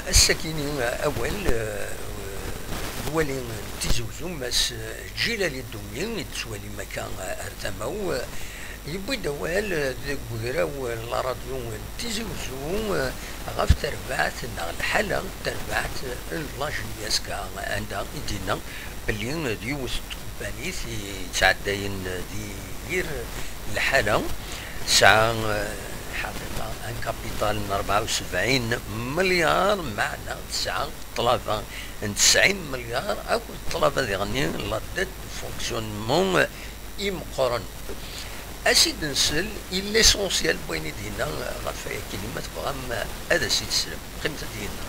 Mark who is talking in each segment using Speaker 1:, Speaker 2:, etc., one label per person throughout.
Speaker 1: السكيني أول ولي تزوزو مس جيلالي الدومين تسوالي مكان أرتمو يبوي دوال دقوغرا لا راديو تزوزو غاف تربعت الحالة تربعت لاجياسكا عندها إدينا بلي ديوس تقبانيث يتعداين دير الحالة ساعة حقيقة ان كابيتال من 74 مليار معنى 90 مليار او طلبة ديغني لا ديت فونكسيونمون يمقرن اسيد نسل ليسونسيال بوين دينا غفايا كلمة بغام هذا سيد السلام قيمة دينا.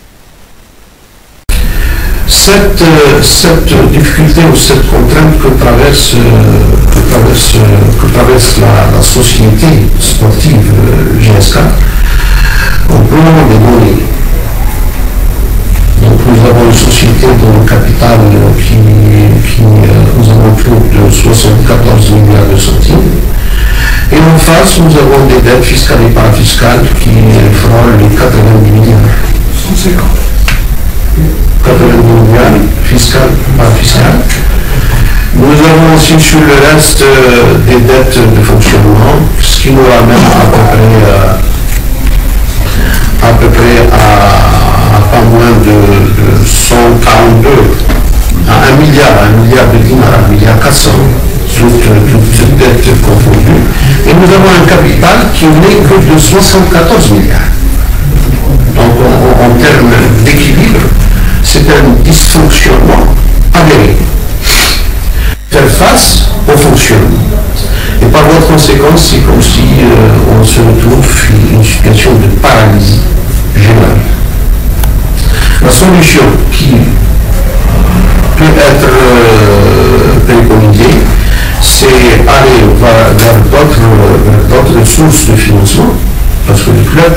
Speaker 2: Cette difficulté ou cette contrainte que traverse la société sportive GSK au plan des données. Donc nous avons une société dont le capital qui nous avons autour de 74 milliards de centimes. Et en face, nous avons des dettes fiscales et parafiscales qui frôlent les 90 milliards. 150. 90 milliards fiscal par fiscal. Nous avons aussi sur le reste des dettes de fonctionnement, ce qui nous ramène à peu près à pas moins de 142 à 1 milliard de dinars, 1 milliard 400, toutes dettes confondues. Et nous avons un capital qui n'est que de 74 milliards. Donc en termes d'équilibre, c'est un dysfonctionnement avéré. Faire face au fonctionnement. Et par voie de conséquence, c'est comme si on se retrouve dans une situation de paralysie générale. La solution qui peut être préconisée, c'est aller vers d'autres sources de financement, parce que le club,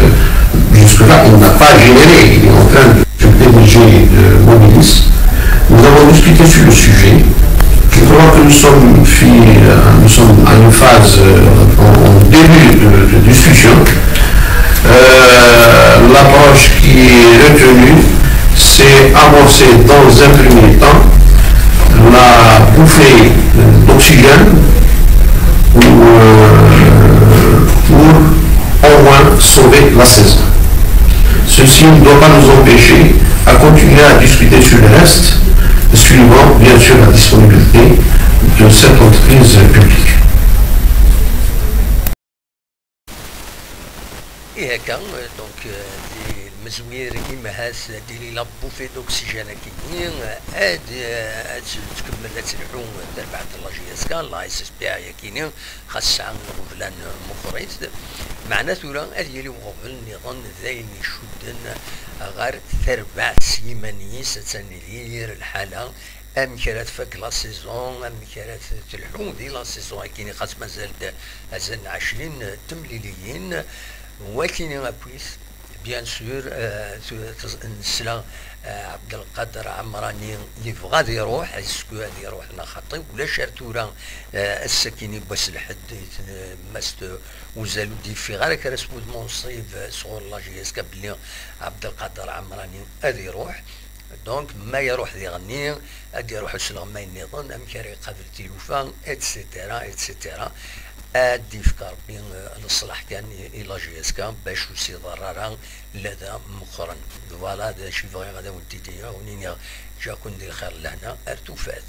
Speaker 2: jusque-là, il n'a pas généré, il est en train de PDG de Mobilis. Nous avons discuté sur le sujet. Je crois que nous sommes à une phase en début de discussion. L'approche qui est retenue, c'est amorcer dans un premier temps la bouffée d'oxygène pour au moins sauver la saison. Ceci ne doit pas nous empêcher à continuer à discuter sur le reste, suivant bien sûr la disponibilité de cette entreprise publique.
Speaker 1: Et quand donc المزوير كيما هاس ديري لا بوفي دوكسيجين كيني هاد تكمل تلحو تربع لاجياسكا لا اس اس بي اي كيني خاصها غفلان مخرج معناته لا هذه وغفل نظام ذاين يشدن غير تربع سيمانيس تنير الحاله ام كانت فك لا سيزون ام كانت تلحو دي لا سيزون كيني خاص مازال 20 تمليليين ولكن ابويس بيان سور نسلا عبد القادر عمراني يبغى غادي يروح اسكو غادي يروح نخطي ولا شارتورا السكيني باش الحد مست وزالو دي في غير كرسمو المنصيب صغور لاجياسكا بلي عبد القادر عمراني غادي يروح دونك ما يروح يغني غادي يروح السلام ما ينظن ام كاري قابل تيلوفان اتسيتيرا اتسيتيرا ادي فكر بين الصلاح كان الى جيسكا باش يصير ضررا لدى مقرن فوالا هذا شي فغي غادا وديتيا ونين جا كون دير خير لهنا ارتفعت